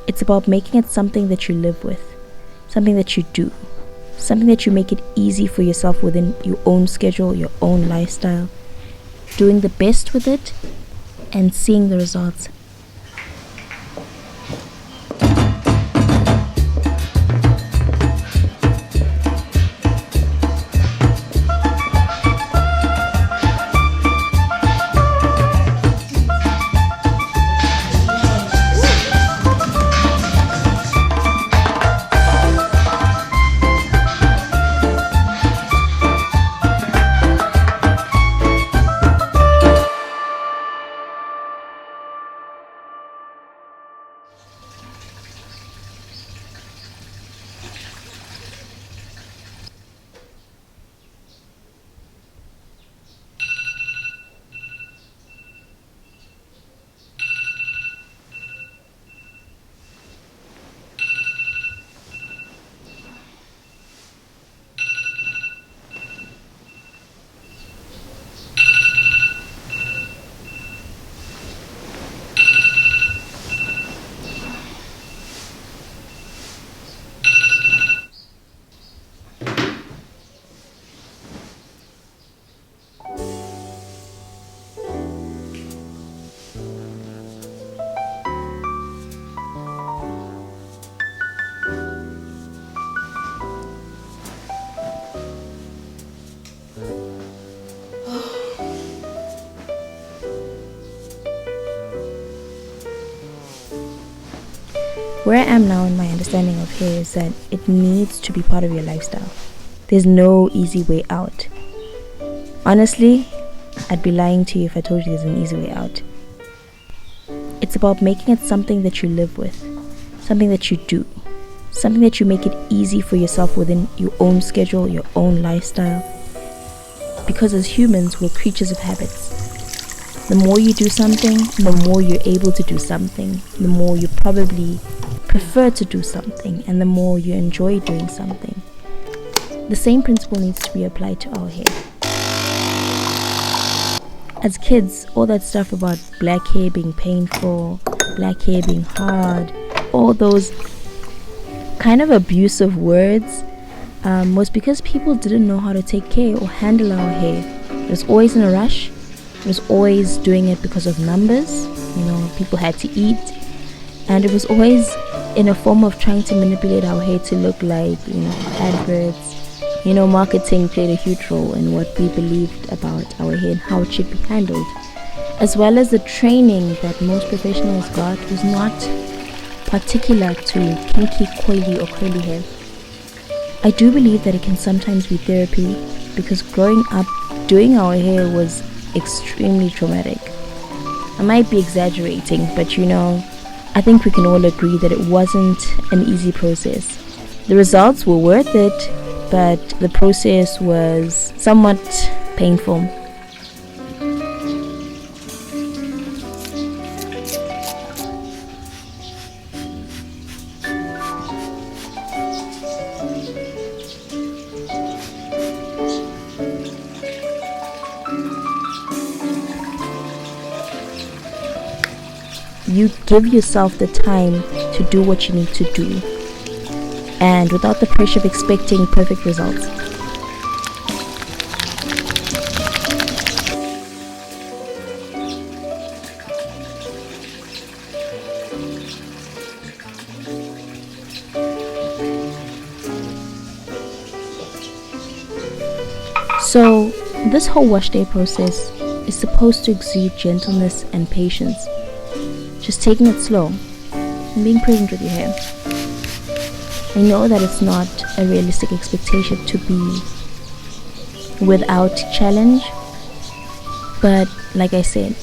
It's about making it something that you live with, something that you do, something that you make it easy for yourself within your own schedule, your own lifestyle, doing the best with it and seeing the results. Where I am now in my understanding of hair is that it needs to be part of your lifestyle. There's no easy way out. Honestly, I'd be lying to you if I told you there's an easy way out. It's about making it something that you live with, something that you do, something that you make it easy for yourself within your own schedule, your own lifestyle. Because as humans, we're creatures of habits. The more you do something, the more you're able to do something, the more you probably prefer to do something, and the more you enjoy doing something. The same principle needs to be applied to our hair. As kids, all that stuff about black hair being painful, black hair being hard, all those kind of abusive words was because people didn't know how to take care or handle our hair. It was always in a rush. It was always doing it because of numbers. People had to eat. And it was always in a form of trying to manipulate our hair to look like, adverts. Marketing played a huge role in what we believed about our hair and how it should be handled. As well as the training that most professionals got was not particular to kinky, coily or curly hair. I do believe that it can sometimes be therapy, because growing up doing our hair was extremely traumatic. I might be exaggerating, but I think we can all agree that it wasn't an easy process. The results were worth it, but the process was somewhat painful. You give yourself the time to do what you need to do, and without the pressure of expecting perfect results. So, this whole wash day process is supposed to exude gentleness and patience. Just taking it slow and being present with your hair. I know that it's not a realistic expectation to be without challenge, but like I said,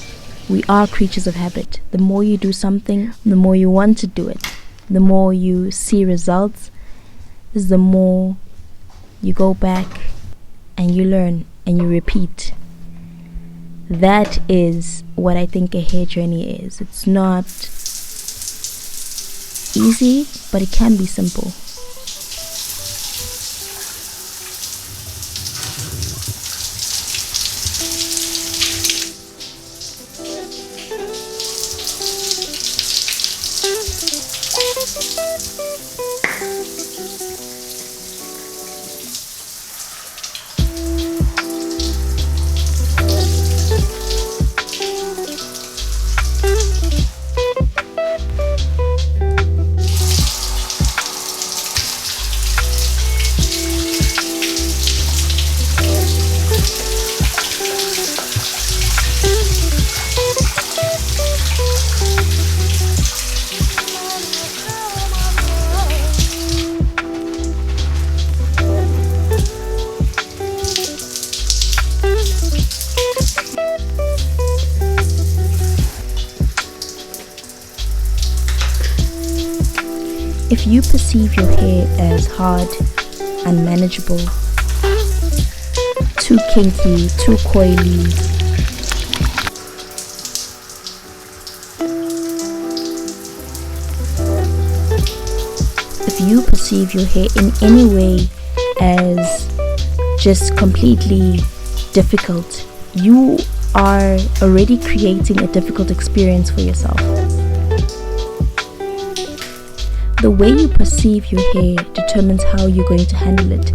we are creatures of habit. The more you do something, the more you want to do it. The more you see results, is the more you go back and you learn and you repeat. That is what I think a hair journey is. It's not easy, but it can be simple. If you perceive your hair as hard, unmanageable, too kinky, too coily, if you perceive your hair in any way as just completely difficult, you are already creating a difficult experience for yourself. The way you perceive your hair determines how you're going to handle it.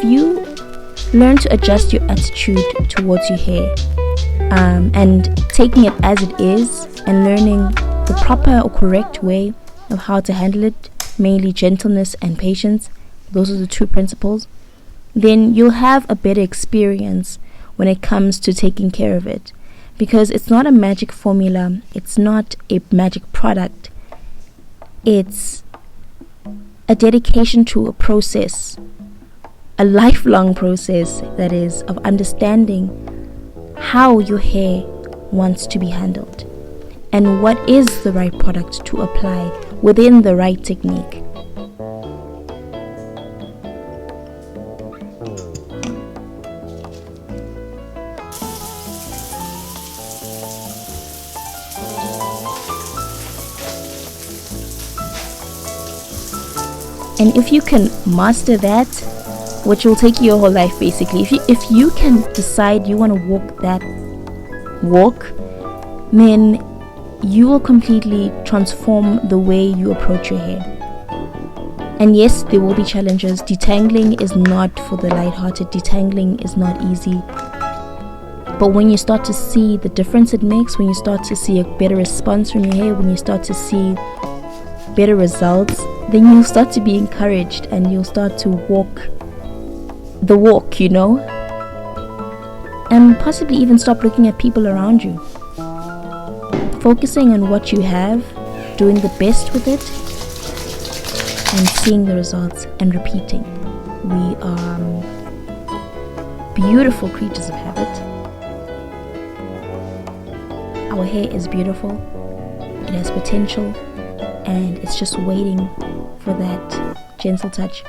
You learn to adjust your attitude towards your hair, and taking it as it is and learning the proper or correct way of how to handle it, mainly gentleness and patience, those are the two principles, then you'll have a better experience when it comes to taking care of it, because it's not a magic formula, it's not a magic product, it's a dedication to a process, a lifelong process, that is, of understanding how your hair wants to be handled and what is the right product to apply within the right technique. And if you can master that, which will take you your whole life basically, if you can decide you want to walk that walk, then you will completely transform the way you approach your hair. And yes, there will be challenges. Detangling is not for the lighthearted. Detangling is not easy. But when you start to see the difference it makes, when you start to see a better response from your hair, when you start to see better results, then you'll start to be encouraged and you'll start to walk the walk, you know, and possibly even stop looking at people around you, focusing on what you have, doing the best with it, and seeing the results and repeating. We are beautiful creatures of habit. Our hair is beautiful, it has potential, and it's just waiting for that gentle touch.